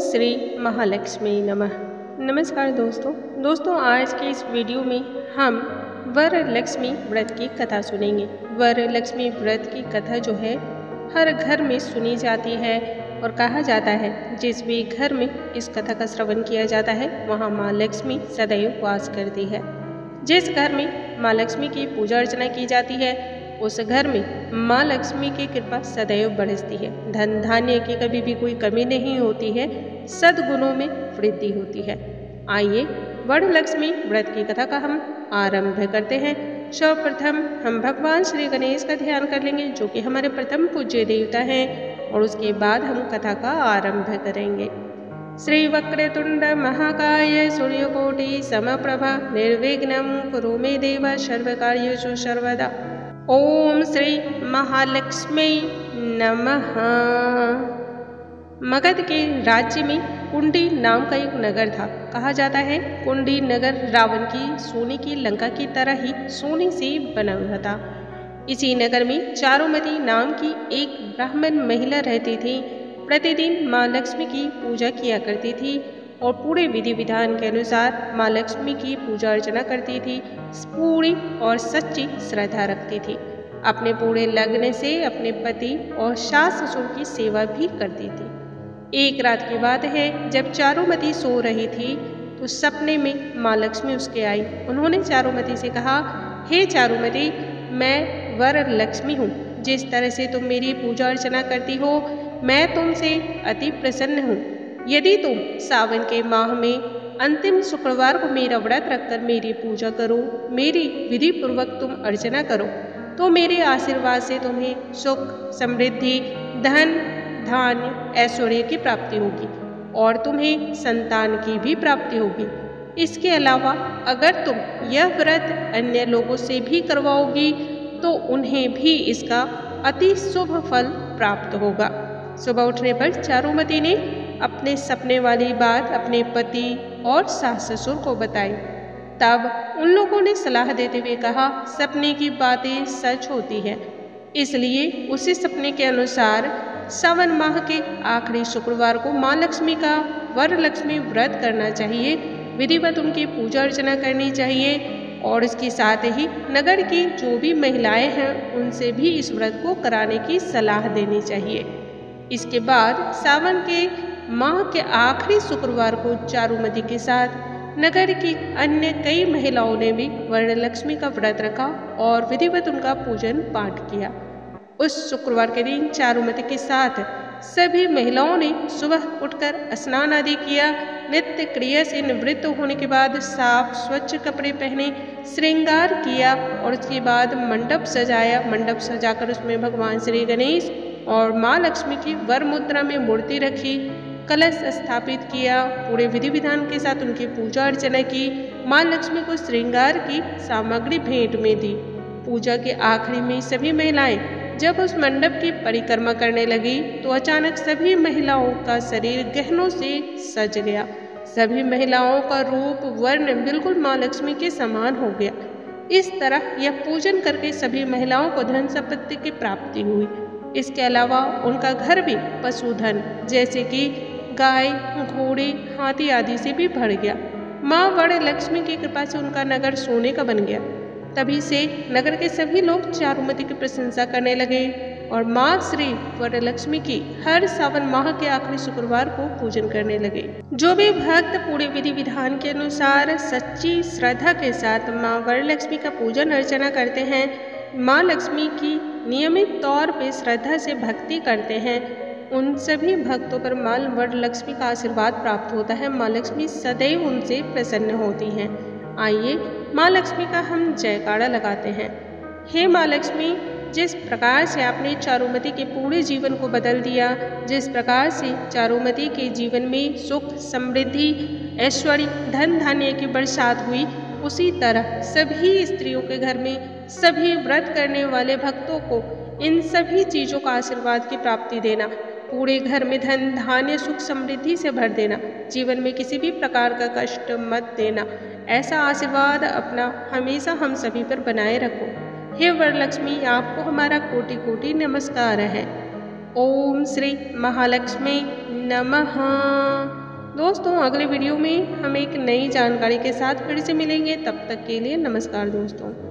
श्री महालक्ष्मी नमः। नमस्कार दोस्तों आज के इस वीडियो में हम वरलक्ष्मी व्रत की कथा सुनेंगे। वरलक्ष्मी व्रत की कथा जो है हर घर में सुनी जाती है और कहा जाता है जिस भी घर में इस कथा का श्रवण किया जाता है वहाँ माँ लक्ष्मी सदैव वास करती है। जिस घर में माँ लक्ष्मी की पूजा अर्चना की जाती है उस घर में माँ लक्ष्मी की कृपा सदैव बरसती है। धन धान्य की कभी भी कोई कमी नहीं होती है, सद्गुणों में वृद्धि होती है। आइए वरलक्ष्मी व्रत की कथा का हम आरंभ करते हैं। सर्वप्रथम हम भगवान श्री गणेश का ध्यान कर लेंगे जो कि हमारे प्रथम पूज्य देवता हैं और उसके बाद हम कथा का आरंभ करेंगे। श्री वक्रतुंड महाकाय सूर्यकोटि समप्रभा निर्विघ्नं कुरु मे देव सर्वकार्येषु सर्वदा। ओम श्री महालक्ष्मी नमः। मगध के राज्य में कुंडी नाम का एक नगर था। कहा जाता है कुंडी नगर रावण की सोने की लंका की तरह ही सोने से बना हुआ था। इसी नगर में चारुमती नाम की एक ब्राह्मण महिला रहती थी। प्रतिदिन माँ लक्ष्मी की पूजा किया करती थी और पूरे विधि विधान के अनुसार माँ लक्ष्मी की पूजा अर्चना करती थी। पूरी और सच्ची श्रद्धा रखती थी। अपने पूरे लगन से अपने पति और सास ससुर की सेवा भी करती थी। एक रात की बात है, जब चारुमती सो रही थी तो सपने में माँ लक्ष्मी उसके आई। उन्होंने चारुमती से कहा, हे चारुमती, मैं वरलक्ष्मी हूँ। जिस तरह से तुम मेरी पूजा अर्चना करती हो मैं तुमसे अति प्रसन्न हूँ। यदि तुम सावन के माह में अंतिम शुक्रवार को मेरा व्रत रखकर मेरी पूजा करो, मेरी विधि पूर्वक तुम अर्चना करो, तो मेरे आशीर्वाद से तुम्हें सुख, समृद्धि, धन, धान्य, ऐश्वर्य की प्राप्ति होगी और तुम्हें संतान की भी प्राप्ति होगी। इसके अलावा अगर तुम यह व्रत अन्य लोगों से भी करवाओगी तो उन्हें भी इसका अति शुभ फल प्राप्त होगा। सुबह उठने पर चारुमती ने अपने सपने वाली बात अपने पति और सास ससुर को बताई। तब उन लोगों ने सलाह देते हुए कहा, सपने की बातें सच होती है, इसलिए उसी सपने के अनुसार सावन माह के आखिरी शुक्रवार को माँ लक्ष्मी का वरलक्ष्मी व्रत करना चाहिए। विधिवत उनकी पूजा अर्चना करनी चाहिए और इसके साथ ही नगर की जो भी महिलाएं हैं उनसे भी इस व्रत को कराने की सलाह देनी चाहिए। इसके बाद सावन के माह के आखिरी शुक्रवार को चारुमती के साथ नगर की अन्य कई महिलाओं ने भी वरलक्ष्मी का व्रत रखा और विधिवत उनका पूजन पाठ किया। उस शुक्रवार के दिन चारुमती के साथ सभी महिलाओं ने सुबह उठकर स्नान आदि किया। नित्य क्रिया से निवृत्त होने के बाद साफ स्वच्छ कपड़े पहने, श्रृंगार किया और उसके बाद मंडप सजाया। मंडप सजाकर उसमें भगवान श्री गणेश और माँ लक्ष्मी की वर मुद्रा में मूर्ति रखी, कलश स्थापित किया। पूरे विधि विधान के साथ उनकी पूजा अर्चना की। माँ लक्ष्मी को श्रृंगार की सामग्री भेंट में दी। पूजा के आखिरी में सभी महिलाएं जब उस मंडप की परिक्रमा करने लगी तो अचानक सभी महिलाओं का शरीर गहनों से सज गया। सभी महिलाओं का रूप वर्ण बिल्कुल माँ लक्ष्मी के समान हो गया। इस तरह यह पूजन करके सभी महिलाओं को धन संपत्ति की प्राप्ति हुई। इसके अलावा उनका घर भी पशुधन जैसे कि गाय, घोड़े, हाथी आदि से भी भर गया। माँ वरलक्ष्मी की कृपा से उनका नगर सोने का बन गया। तभी से नगर के सभी लोग चारुमती की प्रशंसा करने लगे और माँ श्री वरलक्ष्मी की हर सावन माह के आखिरी शुक्रवार को पूजन करने लगे। जो भी भक्त पूरे विधि विधान के अनुसार सच्ची श्रद्धा के साथ माँ वरलक्ष्मी का पूजन अर्चना करते हैं, माँ लक्ष्मी की नियमित तौर पे श्रद्धा से भक्ति करते हैं, उन सभी भक्तों पर माँ वरलक्ष्मी का आशीर्वाद प्राप्त होता है। माँ लक्ष्मी सदैव उनसे प्रसन्न होती हैं। आइए माँ लक्ष्मी का हम जयकारा लगाते हैं। हे माँ लक्ष्मी, जिस प्रकार से आपने चारुमती के पूरे जीवन को बदल दिया, जिस प्रकार से चारुमती के जीवन में सुख, समृद्धि, ऐश्वर्य, धन धान्य की बरसात हुई, उसी तरह सभी स्त्रियों के घर में सभी व्रत करने वाले भक्तों को इन सभी चीज़ों का आशीर्वाद की प्राप्ति देना। पूरे घर में धन धान्य सुख समृद्धि से भर देना। जीवन में किसी भी प्रकार का कष्ट मत देना। ऐसा आशीर्वाद अपना हमेशा हम सभी पर बनाए रखो। हे वरलक्ष्मी, आपको हमारा कोटि कोटि नमस्कार है। ओम श्री महालक्ष्मी नमः। दोस्तों अगले वीडियो में हम एक नई जानकारी के साथ फिर से मिलेंगे, तब तक के लिए नमस्कार दोस्तों।